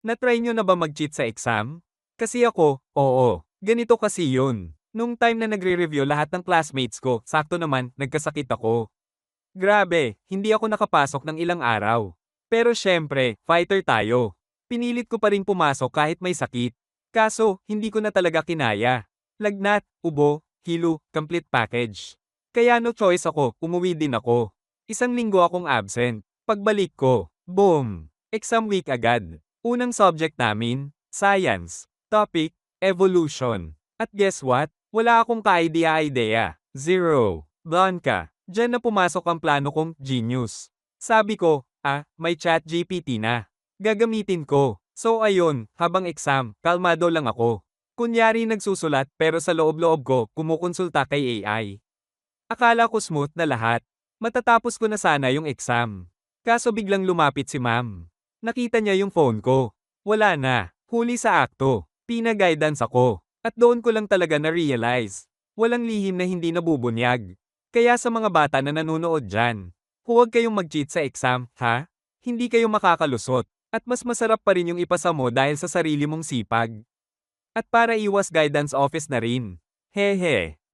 Na-try nyo na ba mag-cheat sa exam? Kasi ako, oo. Ganito kasi yun. Nung time na nagre-review lahat ng classmates ko, sakto naman, nagkasakit ako. Grabe, hindi ako nakapasok ng ilang araw. Pero syempre, fighter tayo. Pinilit ko pa rin pumasok kahit may sakit. Kaso, hindi ko na talaga kinaya. Lagnat, ubo, hilo, complete package. Kaya no choice ako, umuwi din ako. Isang linggo akong absent. Pagbalik ko, boom! Exam week agad. Unang subject namin, science. Topic, evolution. At guess what? Wala akong ka-idea-idea. Zero. Blanca. Diyan na pumasok ang plano kong genius. Sabi ko, may chat GPT na. Gagamitin ko. So ayun, habang exam, kalmado lang ako. Kunyari nagsusulat pero sa loob-loob ko, kumukonsulta kay AI. Akala ko smooth na lahat. Matatapos ko na sana yung exam. Kaso biglang lumapit si ma'am. Nakita niya yung phone ko. Wala na. Huli sa akto. Pina-guidance ako. At doon ko lang talaga na-realize. Walang lihim na hindi nabubunyag. Kaya sa mga bata na nanonood dyan, huwag kayong mag-cheat sa exam, ha? Hindi kayo makakalusot. At mas masarap pa rin yung ipasa mo dahil sa sarili mong sipag. At para iwas guidance office na rin. Hehe.